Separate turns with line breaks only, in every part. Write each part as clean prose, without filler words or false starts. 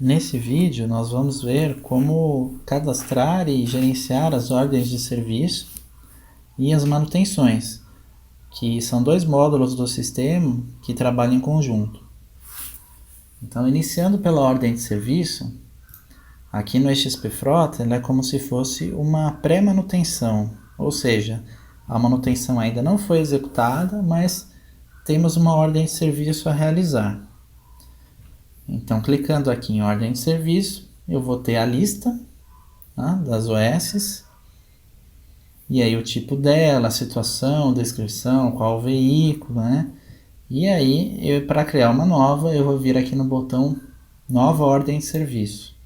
Nesse vídeo nós vamos ver como cadastrar e gerenciar as ordens de serviço e as manutenções, que são dois módulos do sistema que trabalham em conjunto. Então, iniciando pela ordem de serviço, aqui no XP Frota ela é como se fosse uma pré-manutenção, ou seja, a manutenção ainda não foi executada, mas temos uma ordem de serviço a realizar. Então, clicando aqui em ordem de serviço, eu vou ter a lista, tá, das OS, e aí o tipo dela, a situação, descrição, qual o veículo, né? E aí, para criar uma nova, eu vou vir aqui no botão Nova Ordem de Serviço.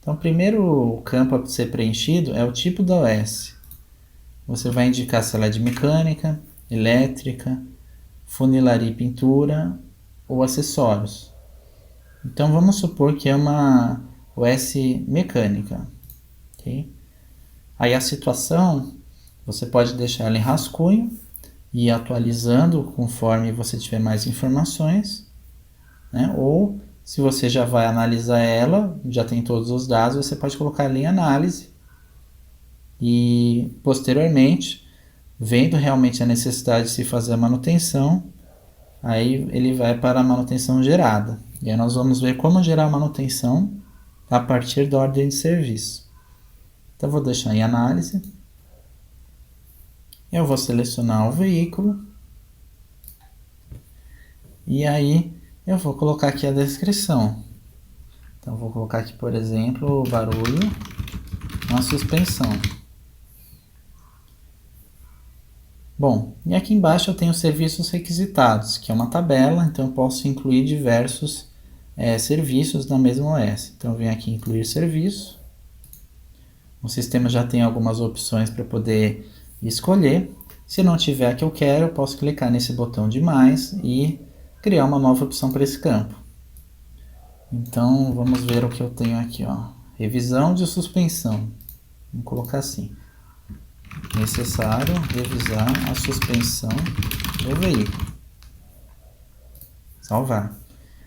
Então, o primeiro campo a ser preenchido é o tipo da OS. Você vai indicar se ela é de mecânica, elétrica, funilaria e pintura ou acessórios. Então, vamos supor que é uma OS mecânica. Okay? Aí a situação, você pode deixar ela em rascunho e ir atualizando conforme você tiver mais informações, né? Ou se você já vai analisar ela, já tem todos os dados, você pode colocar ela em análise e posteriormente, vendo realmente a necessidade de se fazer a manutenção, aí ele vai para a manutenção gerada. E aí nós vamos ver como gerar a manutenção a partir da ordem de serviço. Então vou deixar em análise. Eu vou selecionar o veículo. E aí eu vou colocar aqui a descrição. Então vou colocar aqui, por exemplo, o barulho na suspensão. Bom, e aqui embaixo eu tenho serviços requisitados, que é uma tabela, então eu posso incluir diversos serviços na mesma OS. Então eu venho aqui em incluir serviço. O sistema já tem algumas opções para poder escolher. Se não tiver a que eu quero, eu posso clicar nesse botão de mais e criar uma nova opção para esse campo. Então vamos ver o que eu tenho aqui, ó. Revisão de suspensão. Vamos colocar assim: necessário revisar a suspensão do veículo. Salvar.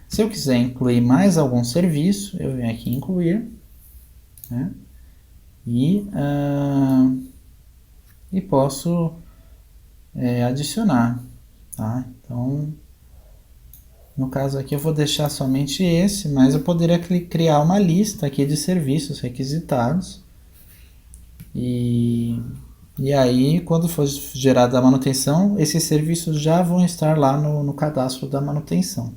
Se eu quiser incluir mais algum serviço, eu venho aqui em incluir, né? E posso adicionar, tá? Então, no caso aqui eu vou deixar somente esse, mas eu poderia criar uma lista aqui de serviços requisitados. E aí, quando for gerada a manutenção, esses serviços já vão estar lá no cadastro da manutenção.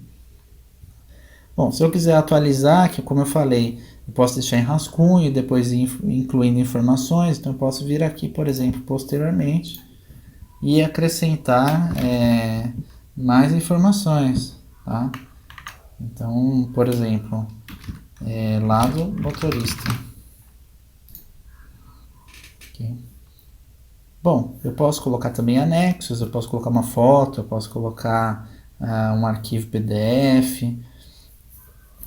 Bom, se eu quiser atualizar, que como eu falei, eu posso deixar em rascunho e depois incluindo informações. Então eu posso vir aqui, por exemplo, posteriormente e acrescentar mais informações, tá? Então, por exemplo, lado motorista. Okay. Bom, eu posso colocar também anexos, eu posso colocar uma foto, eu posso colocar um arquivo PDF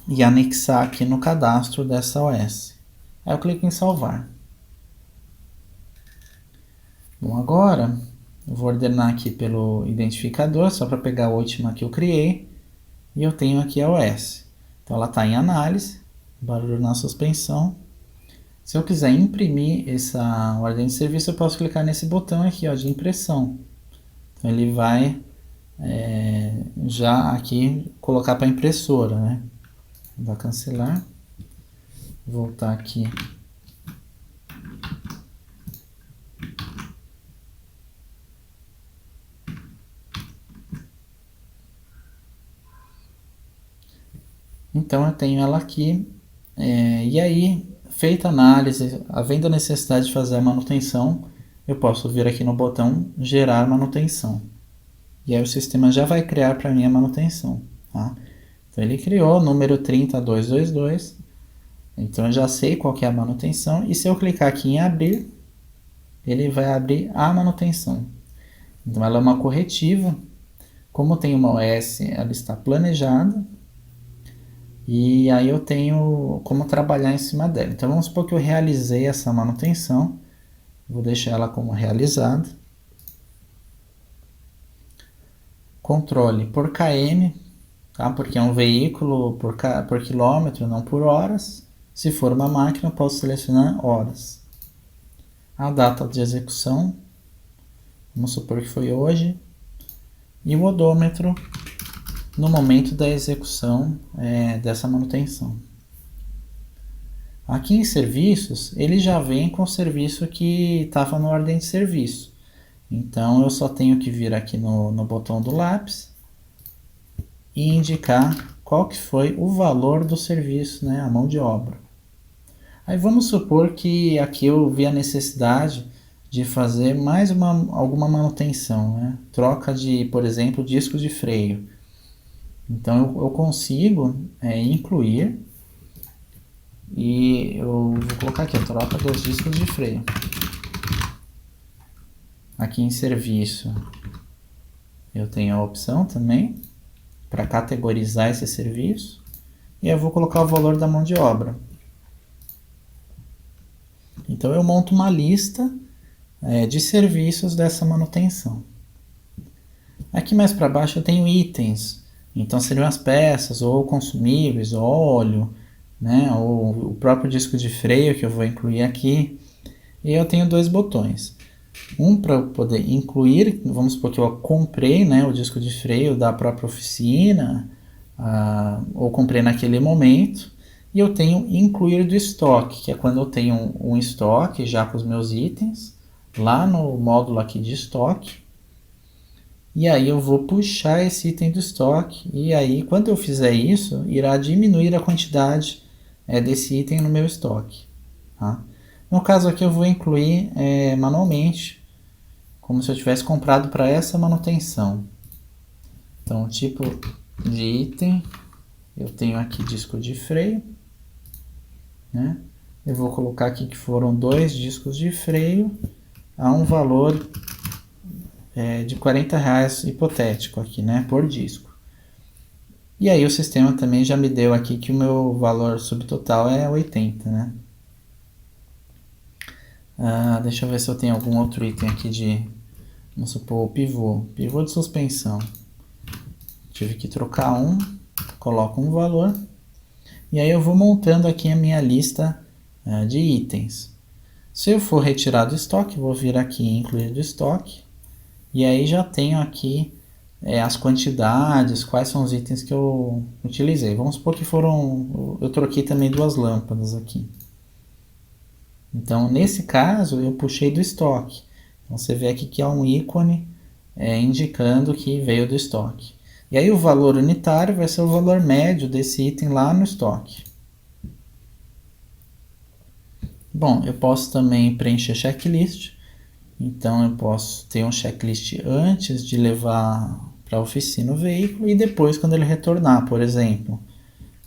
e anexar aqui no cadastro dessa OS. Aí eu clico em salvar. Bom, agora eu vou ordenar aqui pelo identificador, só para pegar a última que eu criei, e eu tenho aqui a OS. Então ela está em análise, barulho na suspensão. Se eu quiser imprimir essa ordem de serviço, eu posso clicar nesse botão aqui, ó, de impressão. Então ele vai já aqui colocar para impressora, né? Vou cancelar, voltar aqui. Então eu tenho ela aqui, e aí, feita a análise, havendo a necessidade de fazer a manutenção, eu posso vir aqui no botão gerar manutenção. E aí o sistema já vai criar para mim a manutenção, tá? Então ele criou o número 30222, então eu já sei qual que é a manutenção, e se eu clicar aqui em abrir, ele vai abrir a manutenção. Então ela é uma corretiva, como tem uma OS, ela está planejada, e aí eu tenho como trabalhar em cima dela. Então vamos supor que eu realizei essa manutenção, vou deixar ela como realizada. Controle por KM, tá? Porque é um veículo por quilômetro, não por horas. Se for uma máquina, eu posso selecionar horas. A data de execução, vamos supor que foi hoje. E o odômetro no momento da execução dessa manutenção. Aqui em serviços, ele já vem com o serviço que estava na ordem de serviço. Então eu só tenho que vir aqui no botão do lápis e indicar qual que foi o valor do serviço, né, a mão de obra. Aí vamos supor que aqui eu vi a necessidade de fazer mais alguma manutenção, né? Troca de, por exemplo, disco de freio. Então eu consigo incluir, e eu vou colocar aqui a troca dos discos de freio. Aqui em serviço eu tenho a opção também para categorizar esse serviço, e eu vou colocar o valor da mão de obra. Então eu monto uma lista de serviços dessa manutenção. Aqui mais para baixo eu tenho itens, então seriam as peças, ou consumíveis, óleo, né, ou o próprio disco de freio que eu vou incluir aqui. E eu tenho dois botões. Um para poder incluir, vamos supor que eu comprei, né, o disco de freio da própria oficina, ou comprei naquele momento. E eu tenho incluir do estoque, que é quando eu tenho um estoque já com os meus itens, lá no módulo aqui de estoque. E aí eu vou puxar esse item do estoque, e aí quando eu fizer isso, irá diminuir a quantidade desse item no meu estoque. Tá? No caso aqui eu vou incluir manualmente, como se eu tivesse comprado para essa manutenção. Então, tipo de item, eu tenho aqui disco de freio, né? Eu vou colocar aqui que foram 2 discos de freio a um valor de R$40 hipotético aqui, né, por disco. E aí o sistema também já me deu aqui que o meu valor subtotal é 80, né? Deixa eu ver se eu tenho algum outro item aqui de, vamos supor, o pivô de suspensão. Tive que trocar coloco um valor, e aí eu vou montando aqui a minha lista de itens. Se eu for retirar do estoque, vou vir aqui em incluir do estoque, e aí já tenho aqui as quantidades, quais são os itens que eu utilizei. Vamos supor que eu troquei também 2 lâmpadas aqui. Então, nesse caso, eu puxei do estoque. Então, você vê aqui que há um ícone indicando que veio do estoque. E aí o valor unitário vai ser o valor médio desse item lá no estoque. Bom, eu posso também preencher checklist. Então eu posso ter um checklist antes de levar para a oficina o veículo e depois quando ele retornar, por exemplo.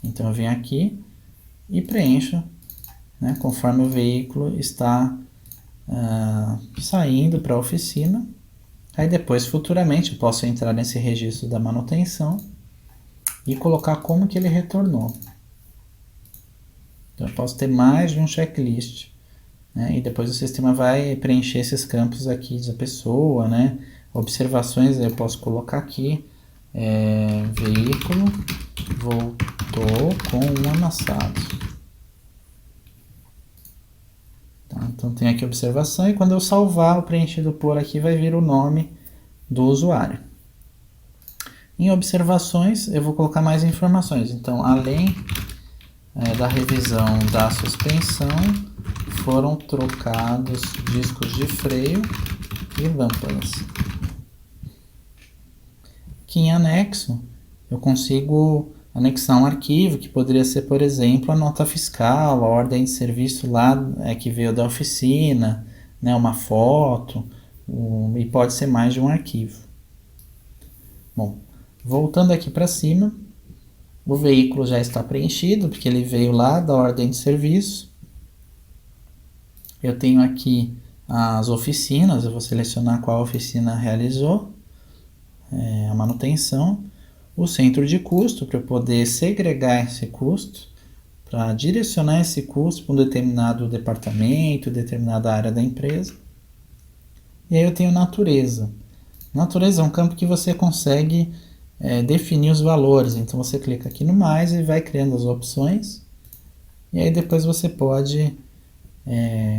Então eu venho aqui e preencho, né, conforme o veículo está saindo para a oficina. Aí depois, futuramente, eu posso entrar nesse registro da manutenção e colocar como que ele retornou. Então eu posso ter mais de um checklist, né? E depois o sistema vai preencher esses campos aqui da pessoa, né? Observações eu posso colocar aqui, veículo voltou com um amassado. Tá? Então tem aqui observação, e quando eu salvar o preenchido por aqui vai vir o nome do usuário. Em observações eu vou colocar mais informações. Então, além da revisão da suspensão, foram trocados discos de freio e lâmpadas. Aqui em anexo, eu consigo anexar um arquivo que poderia ser, por exemplo, a nota fiscal, a ordem de serviço lá que veio da oficina, né, uma foto, e pode ser mais de um arquivo. Bom, voltando aqui para cima, o veículo já está preenchido, porque ele veio lá da ordem de serviço. Eu tenho aqui as oficinas, eu vou selecionar qual oficina realizou a manutenção. O centro de custo, para eu poder segregar esse custo, para direcionar esse custo para um determinado departamento, determinada área da empresa. E aí eu tenho natureza. Natureza é um campo que você consegue definir os valores. Então você clica aqui no mais e vai criando as opções. E aí depois você pode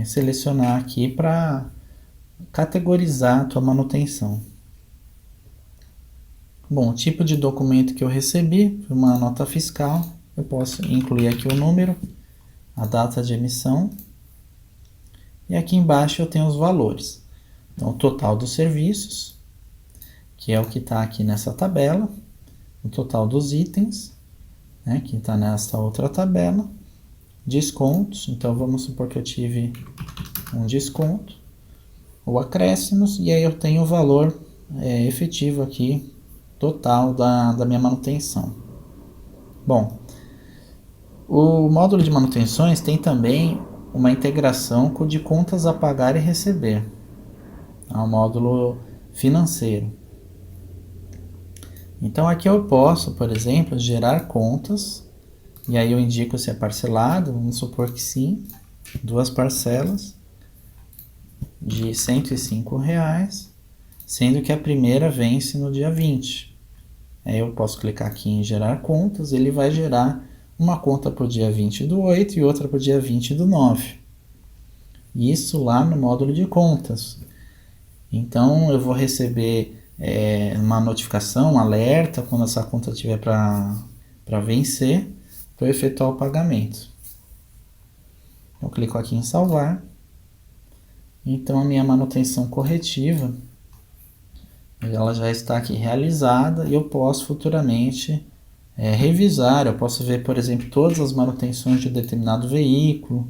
selecionar aqui para categorizar a tua manutenção. Bom, o tipo de documento que eu recebi foi uma nota fiscal. Eu posso incluir aqui o número, a data de emissão. E aqui embaixo eu tenho os valores. Então, o total dos serviços, que é o que está aqui nessa tabela. O total dos itens, né, que está nessa outra tabela. Descontos, então vamos supor que eu tive um desconto. Ou acréscimos, e aí eu tenho o valor efetivo aqui, total da minha manutenção. Bom, o módulo de manutenções tem também uma integração com o de contas a pagar e receber. É um módulo financeiro. Então aqui eu posso, por exemplo, gerar contas, e aí eu indico se é parcelado, vamos supor que sim, 2 parcelas de R$ 105, sendo que a primeira vence no dia 20. Aí eu posso clicar aqui em gerar contas, ele vai gerar uma conta para o dia 20/8 e outra para o dia 20/9. Isso lá no módulo de contas. Então eu vou receber uma notificação, um alerta, quando essa conta estiver para vencer, para eu efetuar o pagamento. Eu clico aqui em salvar. Então a minha manutenção corretiva, ela já está aqui realizada e eu posso futuramente revisar. Eu posso ver, por exemplo, todas as manutenções de um determinado veículo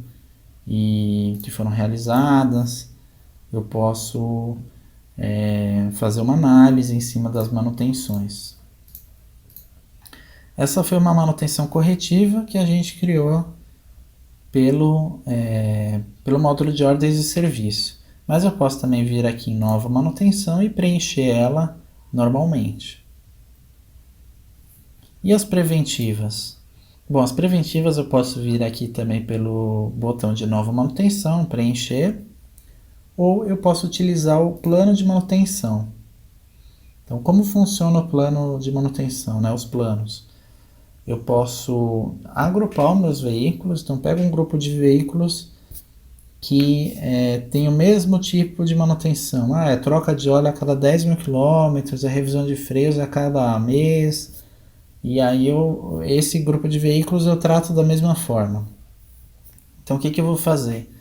que foram realizadas. Eu posso fazer uma análise em cima das manutenções. Essa foi uma manutenção corretiva que a gente criou pelo módulo de ordens de serviço. Mas eu posso também vir aqui em nova manutenção e preencher ela normalmente. E as preventivas? Bom, as preventivas eu posso vir aqui também pelo botão de nova manutenção, preencher, ou eu posso utilizar o plano de manutenção. Então, como funciona o plano de manutenção, né? Os planos. Eu posso agrupar os meus veículos, então pego um grupo de veículos que tem o mesmo tipo de manutenção. Troca de óleo a cada 10.000 km, a revisão de freios a cada mês. E aí esse grupo de veículos eu trato da mesma forma. Então o que eu vou fazer?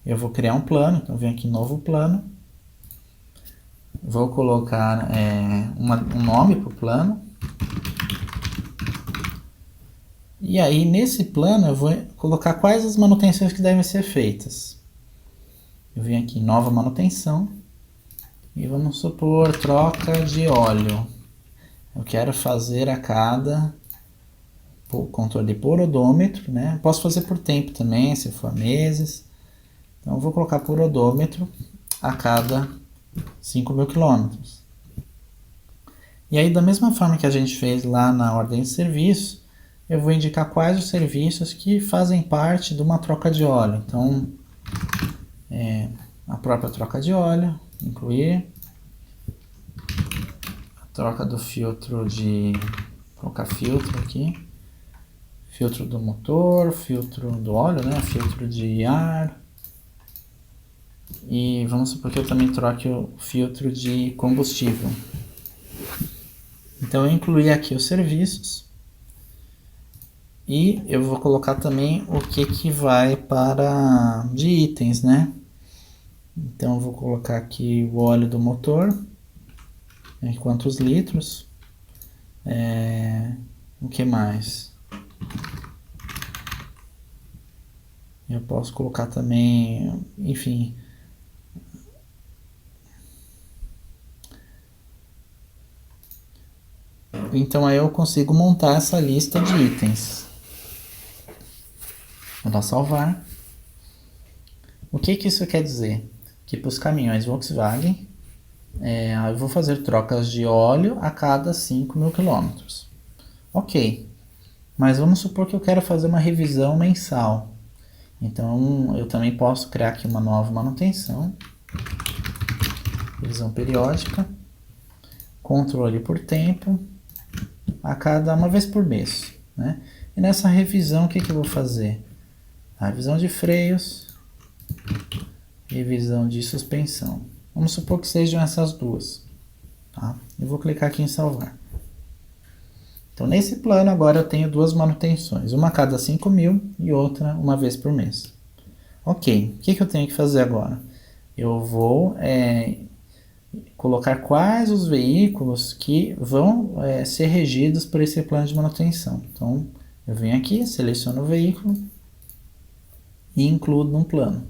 Eu vou criar um plano, então venho aqui em novo plano. Vou colocar um nome para o plano. E aí nesse plano eu vou colocar quais as manutenções que devem ser feitas. Eu venho aqui em nova manutenção e vamos supor troca de óleo. Eu quero fazer a cada controle por odômetro, né? Posso fazer por tempo também, se for meses. Então eu vou colocar por odômetro a cada 5.000 km. E aí da mesma forma que a gente fez lá na ordem de serviço, eu vou indicar quais os serviços que fazem parte de uma troca de óleo. Então, a própria troca de óleo, incluir a troca do filtro vou colocar filtro aqui, filtro do motor, filtro do óleo, né? Filtro de ar. E vamos supor que eu também troque o filtro de combustível. Então eu incluí aqui os serviços. E eu vou colocar também o que vai para de itens, né? Então eu vou colocar aqui o óleo do motor, quantos litros, o que mais? Eu posso colocar também, enfim, então aí eu consigo montar essa lista de itens. Vou dar salvar. O que isso quer dizer? Que para os caminhões Volkswagen, eu vou fazer trocas de óleo a cada 5.000 km. Ok, mas vamos supor que eu quero fazer uma revisão mensal. Então eu também posso criar aqui uma nova manutenção. Revisão periódica. Controle por tempo. a cada uma vez por mês, né? E nessa revisão, o que eu vou fazer? A revisão de freios, revisão de suspensão. Vamos supor que sejam essas duas, tá? Eu vou clicar aqui em salvar. Então, nesse plano, agora eu tenho duas manutenções, uma a cada 5.000 e outra uma vez por mês. Ok, o que eu tenho que fazer agora? Eu vou colocar quais os veículos que vão ser regidos por esse plano de manutenção. Então, eu venho aqui, seleciono o veículo e incluo no plano.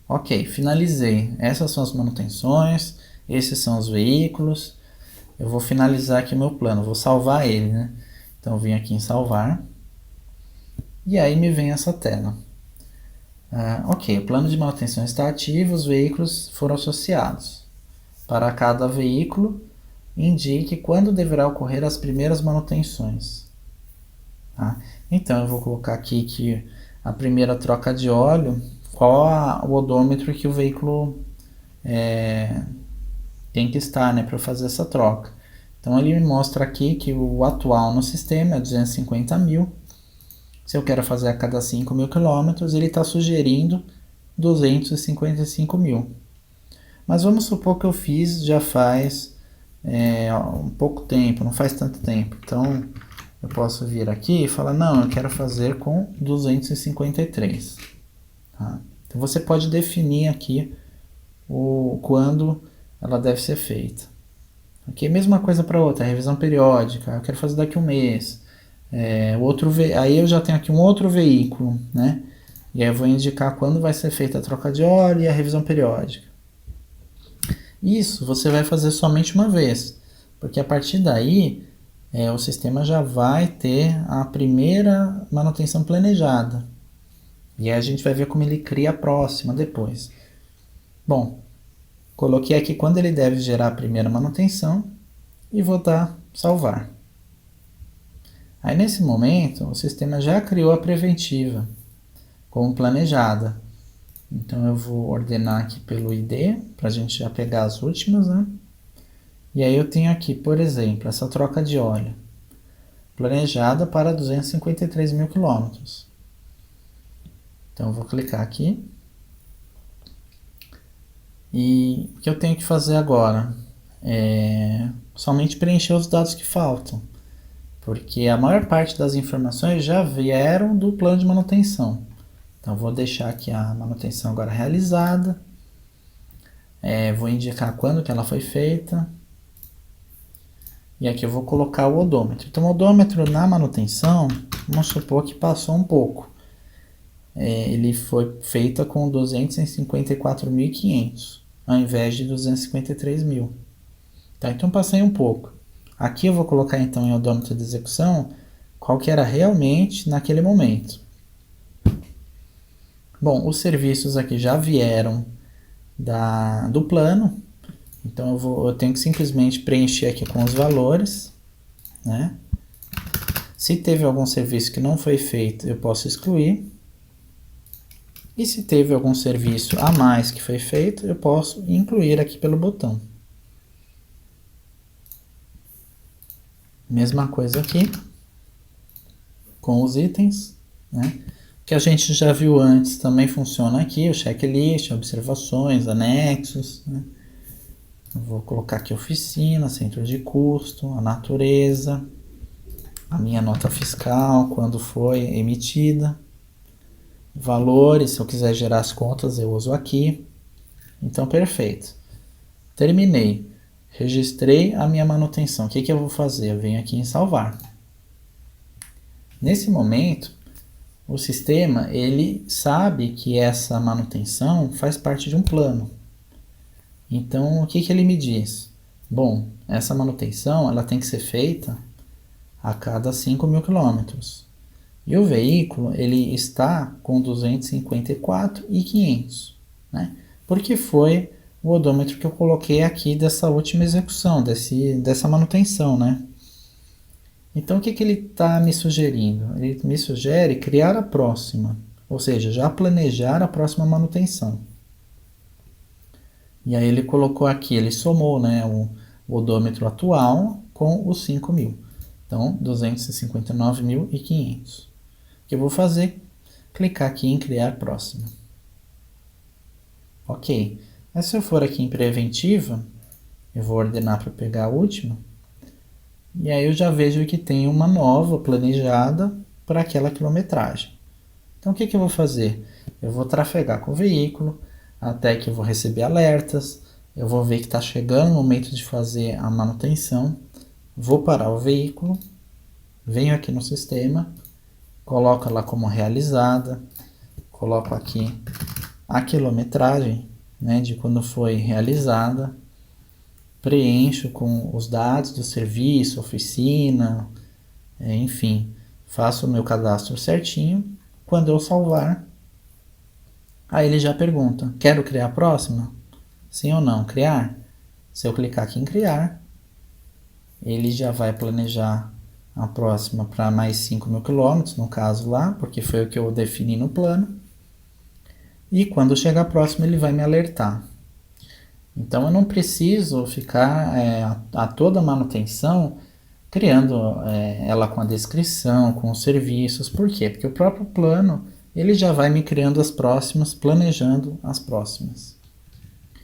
Ok, finalizei. Essas são as manutenções, esses são os veículos. Eu vou finalizar aqui o meu plano, vou salvar ele, né? Então, eu vim aqui em salvar. E aí me vem essa tela. Ok, o plano de manutenção está ativo, os veículos foram associados. Para cada veículo, indique quando deverá ocorrer as primeiras manutenções. Tá? Então, eu vou colocar aqui que a primeira troca de óleo, qual o odômetro que o veículo tem que estar, né, para fazer essa troca. Então, ele me mostra aqui que o atual no sistema é 250.000. Se eu quero fazer a cada 5.000 quilômetros, ele está sugerindo 255.000. Mas vamos supor que eu fiz já faz um pouco tempo, não faz tanto tempo. Então, eu posso vir aqui e falar, não, eu quero fazer com 253. Tá? Então, você pode definir aqui quando ela deve ser feita. Ok? Mesma coisa para outra, revisão periódica. Eu quero fazer daqui a um mês. Aí eu já tenho aqui um outro veículo, né? E aí eu vou indicar quando vai ser feita a troca de óleo e a revisão periódica. Isso você vai fazer somente uma vez, porque a partir daí o sistema já vai ter a primeira manutenção planejada. E aí a gente vai ver como ele cria a próxima depois. Bom, coloquei aqui quando ele deve gerar a primeira manutenção e vou dar salvar. Aí nesse momento o sistema já criou a preventiva como planejada. Então eu vou ordenar aqui pelo ID para a gente já pegar as últimas, né? E aí eu tenho aqui, por exemplo, essa troca de óleo planejada para 253.000 quilômetros. Então eu vou clicar aqui. E o que eu tenho que fazer agora é somente preencher os dados que faltam, porque a maior parte das informações já vieram do plano de manutenção. Então vou deixar aqui a manutenção agora realizada, vou indicar quando que ela foi feita, e aqui eu vou colocar o odômetro. Então o odômetro na manutenção, vamos supor que passou um pouco. Ele foi feito com 254.500, ao invés de 253.000. Tá, então passei um pouco. Aqui eu vou colocar então em odômetro de execução qual que era realmente naquele momento. Bom, os serviços aqui já vieram do plano, então eu tenho que simplesmente preencher aqui com os valores, né? Se teve algum serviço que não foi feito, eu posso excluir. E se teve algum serviço a mais que foi feito, eu posso incluir aqui pelo botão. Mesma coisa aqui com os itens, né? O que a gente já viu antes também funciona aqui, o checklist, observações, anexos, né? Eu vou colocar aqui oficina, centro de custo, a natureza, a minha nota fiscal, quando foi emitida, valores, se eu quiser gerar as contas eu uso aqui. Então perfeito, terminei. Registrei a minha manutenção. O que eu vou fazer? Eu venho aqui em salvar. Nesse momento, o sistema ele sabe que essa manutenção faz parte de um plano. Então, o que ele me diz? Bom, essa manutenção ela tem que ser feita a cada 5.000 quilômetros. E o veículo ele está com 254.500, né? Porque foi o odômetro que eu coloquei aqui dessa última execução, dessa manutenção, né? Então o que ele está me sugerindo? Ele me sugere criar a próxima, ou seja, já planejar a próxima manutenção. E aí ele colocou aqui, ele somou, né, o odômetro atual com os 5.000. Então, 259.500. O que eu vou fazer? Clicar aqui em criar próxima. Ok. Mas se eu for aqui em preventiva, eu vou ordenar para pegar a última. E aí eu já vejo que tem uma nova planejada para aquela quilometragem. Então o que eu vou fazer? Eu vou trafegar com o veículo até que eu vou receber alertas. Eu vou ver que está chegando o momento de fazer a manutenção. Vou parar o veículo. Venho aqui no sistema. Coloco ela como realizada. Coloco aqui a quilometragem, né, de quando foi realizada. Preencho com os dados do serviço, oficina, enfim, faço o meu cadastro certinho. Quando eu salvar, aí ele já pergunta: quero criar a próxima? Sim ou não? Criar? Se eu clicar aqui em criar, ele já vai planejar a próxima para mais 5.000 quilômetros, no caso lá, porque foi o que eu defini no plano. E quando chegar a próxima, ele vai me alertar. Então eu não preciso ficar a toda manutenção criando ela com a descrição, com os serviços. Por quê? Porque o próprio plano ele já vai me criando as próximas, planejando as próximas.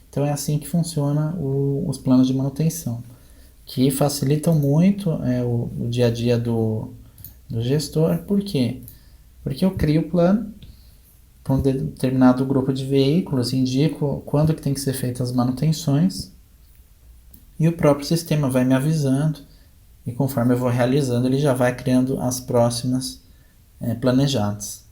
Então é assim que funciona os planos de manutenção, que facilitam muito o dia a dia do gestor. Por quê? Porque eu crio o plano para um determinado grupo de veículos, indico quando que tem que ser feitas as manutenções e o próprio sistema vai me avisando e conforme eu vou realizando ele já vai criando as próximas planejadas.